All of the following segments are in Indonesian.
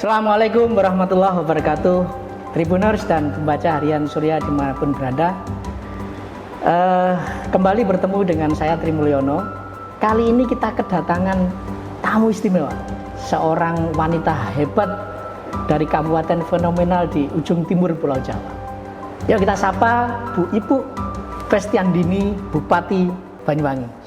Assalamualaikum warahmatullahi wabarakatuh, Tribuners dan pembaca harian Surya dimanapun berada. Kembali bertemu dengan saya Tri Mulyono. Kali ini kita kedatangan tamu istimewa, seorang wanita hebat dari kabupaten fenomenal di ujung timur Pulau Jawa. Yuk kita sapa Bu Ipuk Festiandini, Bupati Banyuwangi.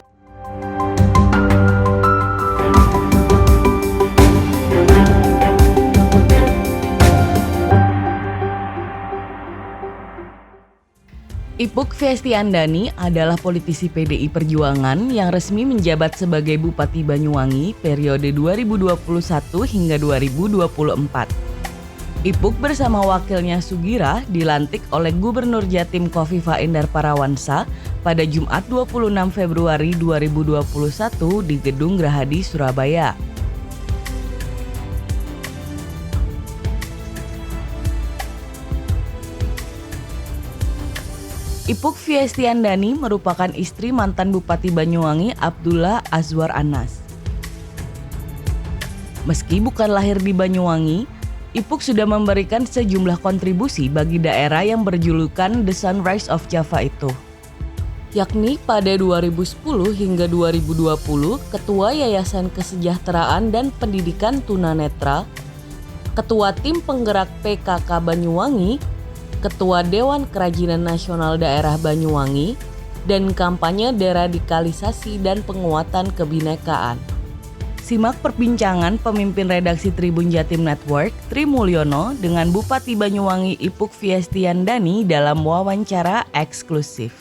Ipuk Festiandani adalah politisi PDI Perjuangan yang resmi menjabat sebagai Bupati Banyuwangi periode 2021 hingga 2024. Ipuk bersama wakilnya Sugira dilantik oleh Gubernur Jatim Kofifa Indar Parawansa pada Jumat 26 Februari 2021 di Gedung Gerahadi, Surabaya. Ipuk Festiandani merupakan istri mantan Bupati Banyuwangi Abdullah Azwar Anas. Meski bukan lahir di Banyuwangi, Ipuk sudah memberikan sejumlah kontribusi bagi daerah yang berjulukan The Sunrise of Java itu. Yakni pada 2010 hingga 2020 Ketua Yayasan Kesejahteraan dan Pendidikan Tunanetra, Ketua Tim Penggerak PKK Banyuwangi, Ketua Dewan Kerajinan Nasional Daerah Banyuwangi, dan kampanye deradikalisasi dan penguatan kebinekaan. Simak perbincangan pemimpin redaksi Tribun Jatim Network, Tri Mulyono, dengan Bupati Banyuwangi Ipuk Festiandani dalam wawancara eksklusif.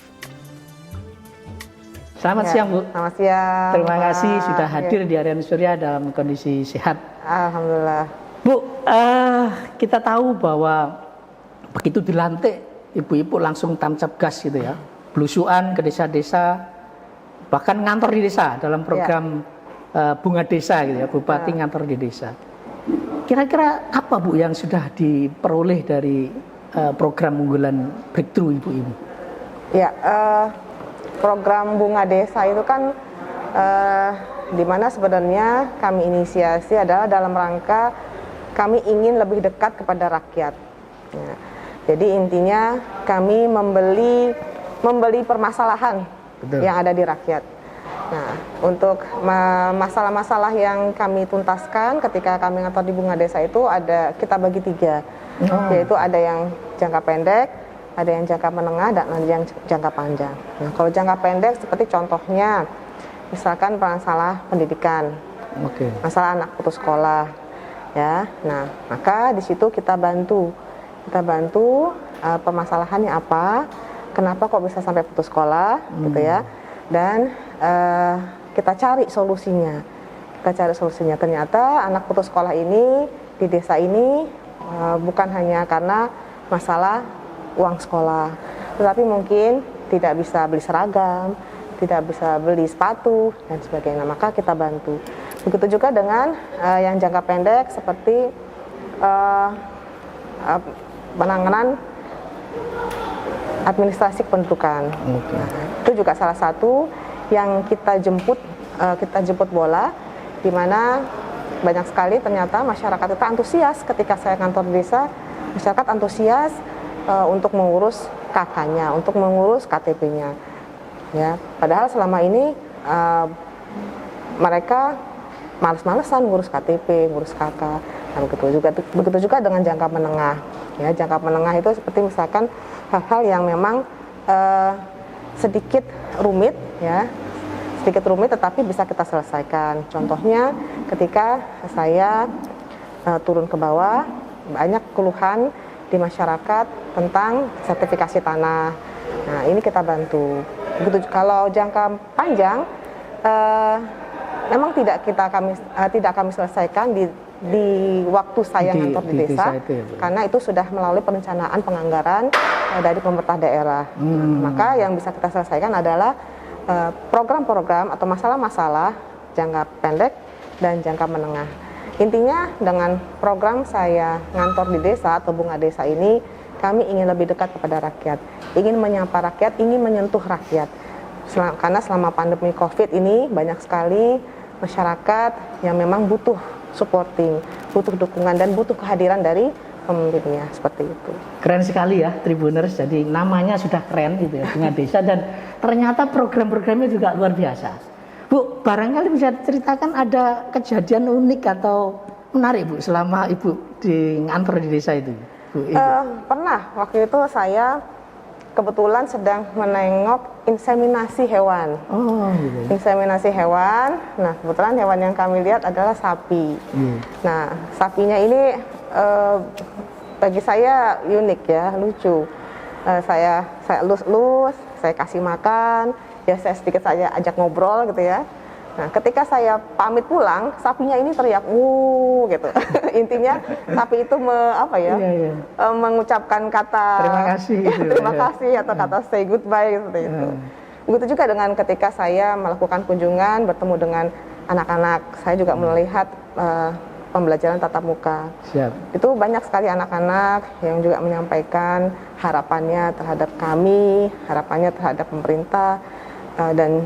Selamat siang, Bu. Selamat siang. Terima kasih sudah hadir di Harian Surya dalam kondisi sehat. Alhamdulillah. Bu, kita tahu bahwa begitu dilantik, ibu-ibu langsung tancap gas gitu ya, belusuan ke desa-desa, bahkan ngantor di desa dalam program Bunga Desa gitu ya, Bupati ngantor di desa. Kira-kira apa Bu yang sudah diperoleh dari program unggulan Breakthrough Ibu ini? Ya, program Bunga Desa itu kan di mana sebenarnya kami inisiasi adalah dalam rangka kami ingin lebih dekat kepada rakyat. Ya. Jadi intinya kami membeli permasalahan yang ada di rakyat. Nah, untuk masalah-masalah yang kami tuntaskan ketika kami ngantor di Bunga Desa itu kita bagi 3, yaitu ada yang jangka pendek, ada yang jangka menengah, dan ada yang jangka panjang. Nah, kalau jangka pendek seperti contohnya, misalkan masalah pendidikan, masalah anak putus sekolah, ya. Nah, maka di situ kita bantu permasalahannya apa, kenapa kok bisa sampai putus sekolah, gitu ya, dan kita cari solusinya. Ternyata anak putus sekolah ini di desa ini bukan hanya karena masalah uang sekolah, tetapi mungkin tidak bisa beli seragam, tidak bisa beli sepatu dan sebagainya. Maka kita bantu. Begitu juga dengan yang jangka pendek seperti penanganan administrasi kependudukan. Nah, itu juga salah satu yang kita jemput bola, di mana banyak sekali ternyata masyarakat itu antusias ketika saya kantor di desa. Masyarakat antusias untuk mengurus KK-nya, untuk mengurus KTP-nya. Ya, padahal selama ini mereka males-malesan ngurus KTP, ngurus KK. Nah, begitu juga dengan jangka menengah. Ya, jangka menengah itu seperti misalkan hal-hal yang memang sedikit rumit, tetapi bisa kita selesaikan. Contohnya ketika saya turun ke bawah, banyak keluhan di masyarakat tentang sertifikasi tanah. Nah, ini kita bantu. Begitu kalau jangka panjang, memang tidak kami selesaikan di waktu saya ngantor di desa itu, ya, karena itu sudah melalui perencanaan penganggaran dari pemerintah daerah. Maka yang bisa kita selesaikan adalah program-program atau masalah-masalah jangka pendek dan jangka menengah. Intinya dengan program saya ngantor di desa atau Bunga Desa ini, kami ingin lebih dekat kepada rakyat, ingin menyapa rakyat, ingin menyentuh rakyat. Karena selama pandemi COVID ini banyak sekali masyarakat yang memang butuh supporting, butuh dukungan dan butuh kehadiran dari pemimpinnya, seperti itu. Keren sekali ya Tribuners, jadi namanya sudah keren gitu ya, Bunga Desa, dan ternyata program-programnya juga luar biasa. Bu, barangkali bisa ceritakan ada kejadian unik atau menarik Bu selama Ibu di ngantor di desa itu, Bu? Pernah, waktu itu saya kebetulan sedang menengok inseminasi hewan. Oh, gitu. Inseminasi hewan. Nah, kebetulan hewan yang kami lihat adalah sapi. Nah, sapinya ini bagi saya unik ya, lucu. Saya elus-elus, saya kasih makan, ya saya sedikit saja ajak ngobrol gitu ya. Nah, ketika saya pamit pulang, sapinya ini teriak, wuh, gitu. Intinya, sapi itu mengucapkan kata terima kasih, gitu. terima kasih atau kata say goodbye seperti itu. Begitu juga dengan ketika saya melakukan kunjungan, bertemu dengan anak-anak, saya juga melihat pembelajaran tatap muka. Siap. Itu banyak sekali anak-anak yang juga menyampaikan harapannya terhadap kami, harapannya terhadap pemerintah, dan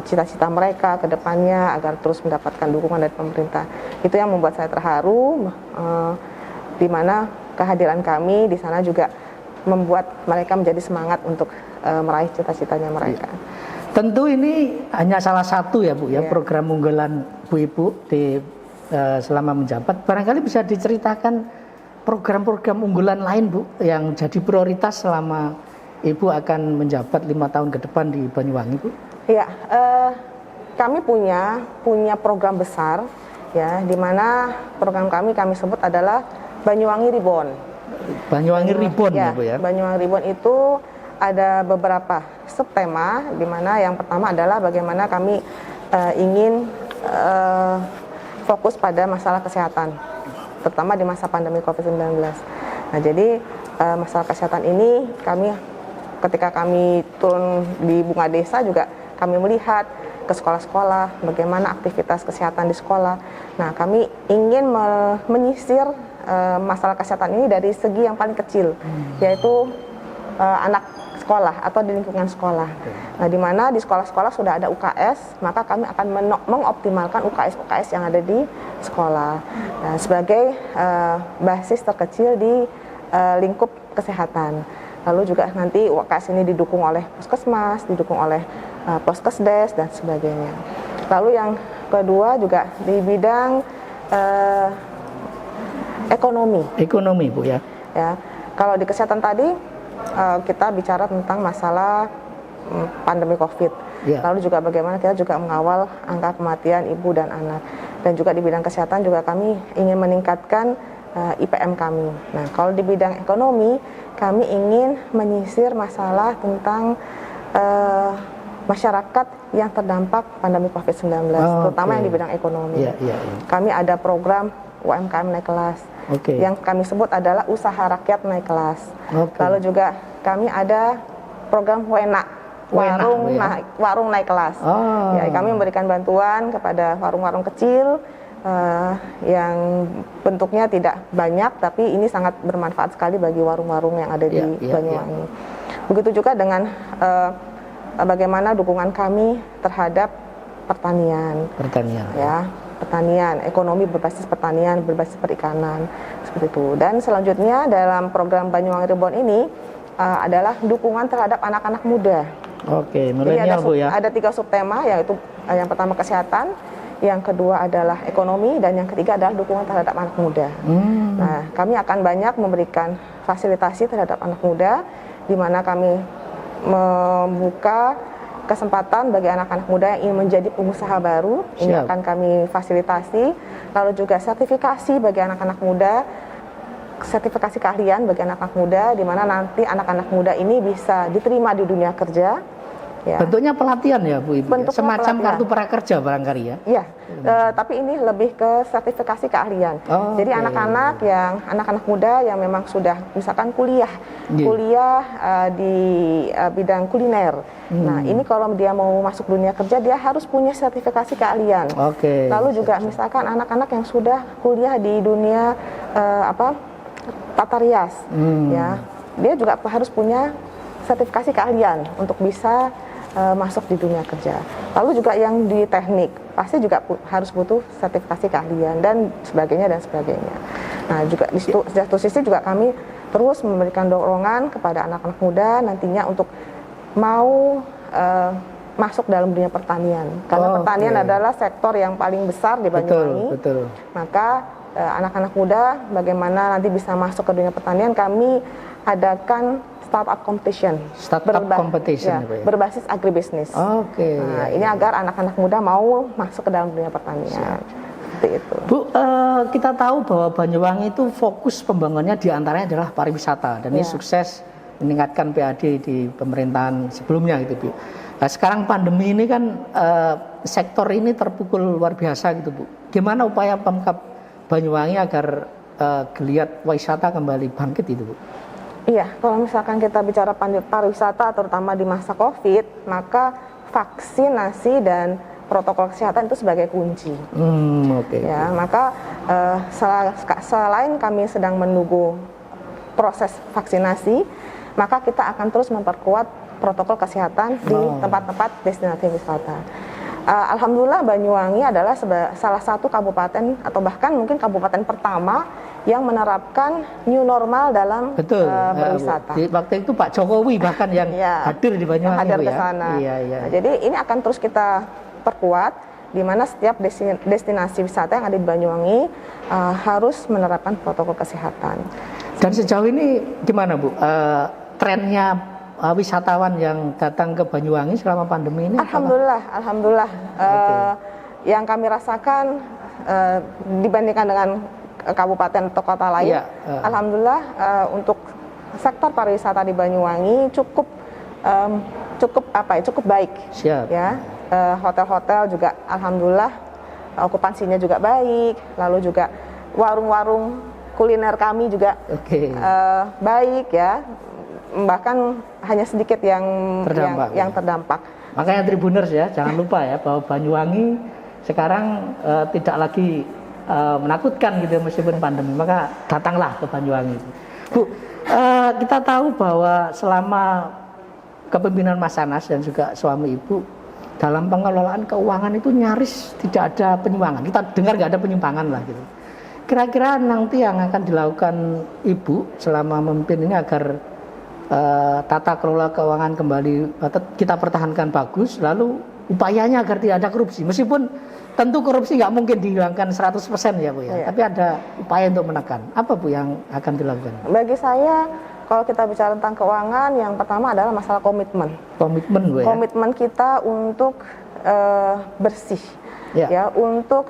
cita-cita mereka ke depannya agar terus mendapatkan dukungan dari pemerintah. Itu yang membuat saya terharu, di mana kehadiran kami di sana juga membuat mereka menjadi semangat untuk meraih cita-citanya mereka. Tentu ini hanya salah satu ya Bu ya, program unggulan Bu Ibu di selama menjabat. Barangkali bisa diceritakan program-program unggulan lain Bu yang jadi prioritas selama Ibu akan menjabat 5 tahun ke depan di Banyuwangi, Bu? Ya, kami punya program besar ya, di mana program kami sebut adalah Banyuwangi Reborn. Banyuwangi Reborn ya, Bu ya. Banyuwangi Reborn itu ada beberapa subtema, di mana yang pertama adalah bagaimana kami ingin fokus pada masalah kesehatan, terutama di masa pandemi COVID-19. Nah, jadi masalah kesehatan ini ketika kami turun di Bunga Desa juga kami melihat ke sekolah-sekolah bagaimana aktivitas kesehatan di sekolah. Nah, kami ingin menyisir masalah kesehatan ini dari segi yang paling kecil, yaitu anak sekolah atau di lingkungan sekolah. Nah, di mana di sekolah-sekolah sudah ada UKS, maka kami akan mengoptimalkan UKS-UKS yang ada di sekolah sebagai basis terkecil di lingkup kesehatan. Lalu juga nanti UKS ini didukung oleh puskesmas, didukung oleh poskesdes dan sebagainya. Lalu yang kedua juga di bidang ekonomi. Ekonomi Bu ya. Ya, kalau di kesehatan tadi kita bicara tentang masalah pandemi COVID. Lalu juga bagaimana kita juga mengawal angka kematian ibu dan anak. Dan juga di bidang kesehatan juga kami ingin meningkatkan IPM kami. Nah, kalau di bidang ekonomi kami ingin menyisir masalah tentang masyarakat yang terdampak pandemi COVID-19, terutama yang di bidang ekonomi. Kami ada program UMKM naik kelas, yang kami sebut adalah usaha rakyat naik kelas. Lalu juga kami ada program warung naik kelas. Ya, kami memberikan bantuan kepada warung-warung kecil yang bentuknya tidak banyak, tapi ini sangat bermanfaat sekali bagi warung-warung yang ada di Banyuwangi. Begitu juga dengan bagaimana dukungan kami terhadap pertanian. Ya, pertanian, ekonomi berbasis pertanian, berbasis perikanan, seperti itu. Dan selanjutnya dalam program Banyuwangi Reborn ini adalah dukungan terhadap anak-anak muda. Milenial Bu ya. Ada 3 subtema, yaitu yang pertama kesehatan, yang kedua adalah ekonomi, dan yang ketiga adalah dukungan terhadap anak muda. Nah, kami akan banyak memberikan fasilitasi terhadap anak muda, di mana kami membuka kesempatan bagi anak-anak muda yang ingin menjadi pengusaha baru. Ini akan kami fasilitasi. Lalu juga sertifikasi bagi anak-anak muda, sertifikasi keahlian bagi anak-anak muda, di mana nanti anak-anak muda ini bisa diterima di dunia kerja. Ya. Bentuknya pelatihan ya Bu Ibu, semacam pelatihan. kartu prakerja barangkali ya. Iya, tapi ini lebih ke sertifikasi keahlian. Jadi anak-anak muda yang memang sudah misalkan kuliah di bidang kuliner. Nah, ini kalau dia mau masuk dunia kerja, dia harus punya sertifikasi keahlian. Lalu juga misalkan anak-anak yang sudah kuliah di dunia tata rias, ya, dia juga harus punya sertifikasi keahlian untuk bisa masuk di dunia kerja. Lalu juga yang di teknik pasti juga harus butuh sertifikasi keahlian dan sebagainya dan sebagainya. Nah juga di satu sisi juga kami terus memberikan dorongan kepada anak-anak muda nantinya untuk mau masuk dalam dunia pertanian, karena pertanian adalah sektor yang paling besar di Banyuwangi. Betul. Maka anak-anak muda bagaimana nanti bisa masuk ke dunia pertanian, kami adakan startup competition. Competition ya, berbasis agribisnis. Nah, ini agar anak-anak muda mau masuk ke dalam dunia pertanian. Seperti itu. Bu, kita tahu bahwa Banyuwangi itu fokus pembangunannya diantaranya adalah pariwisata, dan ini sukses meningkatkan PAD di pemerintahan sebelumnya gitu, Bu. Nah, sekarang pandemi ini kan sektor ini terpukul luar biasa gitu, Bu. Gimana upaya Pemkab Banyuwangi agar geliat wisata kembali bangkit itu, Bu? Iya, kalau misalkan kita bicara pariwisata terutama di masa COVID, maka vaksinasi dan protokol kesehatan itu sebagai kunci. Ya, maka selain kami sedang menunggu proses vaksinasi, maka kita akan terus memperkuat protokol kesehatan di tempat-tempat destinasi wisata. Alhamdulillah Banyuwangi adalah salah satu kabupaten atau bahkan mungkin kabupaten pertama yang menerapkan new normal dalam berwisata. Waktu itu Pak Jokowi bahkan yang hadir di Banyuwangi, hadir ke sana. Nah, jadi ini akan terus kita perkuat, di mana setiap destinasi wisata yang ada di Banyuwangi harus menerapkan protokol kesehatan. Dan sejauh ini gimana, Bu? Trennya wisatawan yang datang ke Banyuwangi selama pandemi ini? Alhamdulillah. Yang kami rasakan dibandingkan dengan kabupaten atau kota lain, alhamdulillah untuk sektor pariwisata di Banyuwangi cukup baik. Siap. Ya, hotel-hotel juga alhamdulillah okupansinya juga baik, lalu juga warung-warung kuliner kami juga baik ya, bahkan hanya sedikit yang terdampak. Makanya Tribuners ya, jangan lupa ya bahwa Banyuwangi sekarang tidak lagi menakutkan gitu meskipun pandemi, maka datanglah ke Banyuwangi. Bu, kita tahu bahwa selama kepemimpinan Mas Anas dan juga suami Ibu dalam pengelolaan keuangan itu nyaris tidak ada penyimpangan. Kita dengar nggak ada penyimpangan lah gitu. Kira-kira nanti yang akan dilakukan Ibu selama memimpin ini agar tata kelola keuangan kembali kita pertahankan bagus, lalu upayanya agar tidak ada korupsi, meskipun tentu korupsi nggak mungkin dihilangkan 100% ya, Bu ya. Tapi ada upaya untuk menekan. Apa, Bu, yang akan dilakukan? Bagi saya, kalau kita bicara tentang keuangan, yang pertama adalah masalah komitmen. Komitmen, Bu ya. Komitmen kita untuk bersih, ya, untuk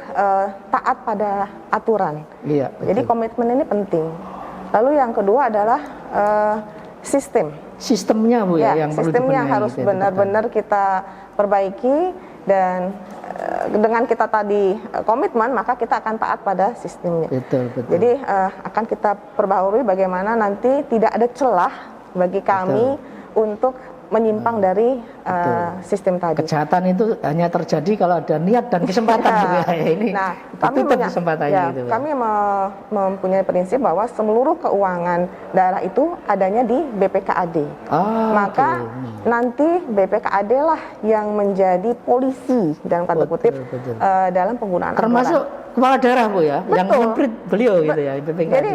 taat pada aturan. Iya. Jadi komitmen ini penting. Lalu yang kedua adalah sistemnya, Bu ya, yang sistemnya harus benar-benar kita perbaiki, dan dengan kita tadi komitmen, maka kita akan taat pada sistemnya. Betul. Jadi akan kita perbaharui bagaimana nanti tidak ada celah bagi kami untuk menyimpang dari sistem tadi. Kejahatan itu hanya terjadi kalau ada niat dan kesempatan. Ini kami kesempatannya. Kami mempunyai prinsip bahwa seluruh keuangan daerah itu adanya di BPKAD. Maka nanti BPKAD lah yang menjadi polisi dalam tanda kutip dalam penggunaan termasuk kepala daerah, Bu ya, yang mengkrit beliau gitu ya, BPKAD. Jadi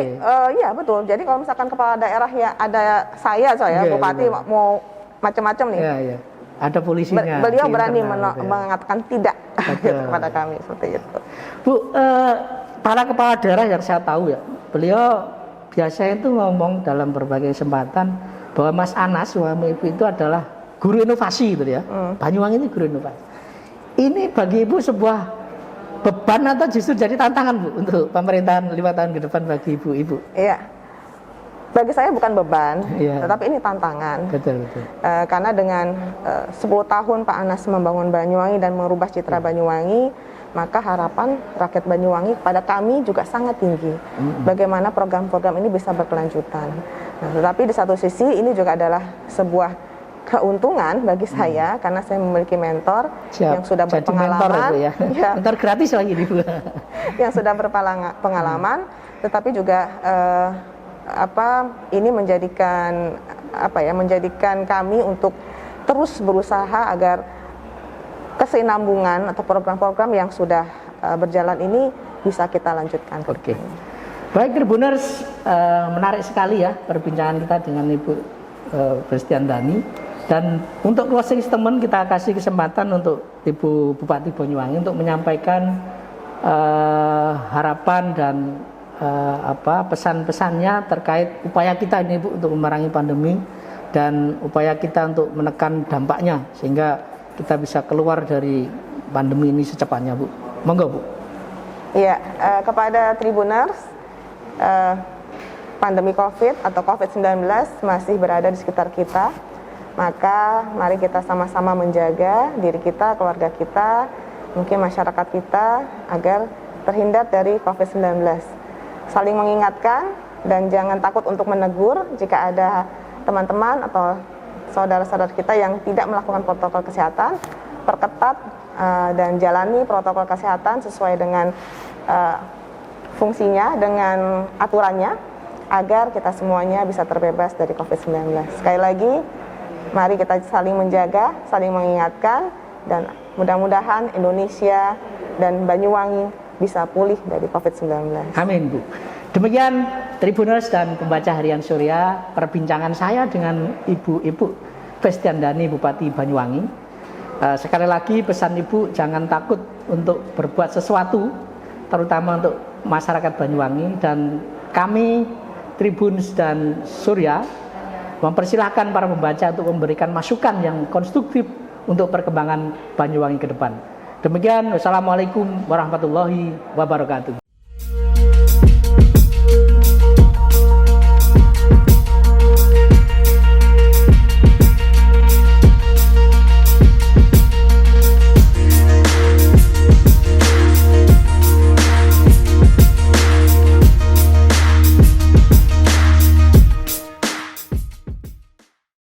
iya betul. Jadi kalau misalkan kepala daerah ya ada saya bupati mau macam-macam nih. Iya. Ada polisinya. Beliau berani mengatakan tidak kepada kami seperti itu. Bu, para kepala daerah yang saya tahu ya, beliau biasanya itu ngomong dalam berbagai kesempatan bahwa Mas Anas suami Ibu itu adalah guru inovasi gitu ya. Banyuwangi ini guru inovasi. Ini bagi Ibu sebuah beban atau justru jadi tantangan, Bu, untuk pemerintahan 5 tahun ke depan bagi Ibu? Iya. Bagi saya bukan beban, tetapi ini tantangan. Betul. Karena dengan 10 tahun Pak Anas membangun Banyuwangi dan merubah citra Banyuwangi, maka harapan rakyat Banyuwangi kepada kami juga sangat tinggi. Bagaimana program-program ini bisa berkelanjutan. Nah, tetapi di satu sisi ini juga adalah sebuah keuntungan bagi saya karena saya memiliki mentor yang sudah berpengalaman. Mentor gratis lagi nih, Bu. Yang sudah berpengalaman, tetapi juga ini menjadikan kami untuk terus berusaha agar kesinambungan atau program-program yang sudah berjalan ini bisa kita lanjutkan. Oke. Baik Tribuners, menarik sekali ya perbincangan kita dengan Ibu Bestiandani. Dan untuk closing statement kita kasih kesempatan untuk Ibu Bupati Banyuwangi untuk menyampaikan harapan dan pesan-pesannya terkait upaya kita ini Bu untuk memerangi pandemi dan upaya kita untuk menekan dampaknya sehingga kita bisa keluar dari pandemi ini secepatnya Bu. Monggo Bu. Iya, kepada Tribuners, pandemi COVID atau COVID-19 masih berada di sekitar kita. Maka mari kita sama-sama menjaga diri kita, keluarga kita, mungkin masyarakat kita agar terhindar dari COVID-19. Saling mengingatkan dan jangan takut untuk menegur jika ada teman-teman atau saudara-saudara kita yang tidak melakukan protokol kesehatan. Perketat dan jalani protokol kesehatan sesuai dengan fungsinya, dengan aturannya, agar kita semuanya bisa terbebas dari COVID-19. Sekali lagi, mari kita saling menjaga, saling mengingatkan, dan mudah-mudahan Indonesia dan Banyuwangi bisa pulih dari COVID-19. Amin Bu. Demikian Tribuners dan pembaca Harian Surya, perbincangan saya dengan Ibu Bestiandani Bupati Banyuwangi. Sekali lagi pesan Ibu, jangan takut untuk berbuat sesuatu, terutama untuk masyarakat Banyuwangi, dan kami Tribuners dan Surya mempersilahkan para pembaca untuk memberikan masukan yang konstruktif untuk perkembangan Banyuwangi ke depan. Demikian, wassalamualaikum warahmatullahi wabarakatuh.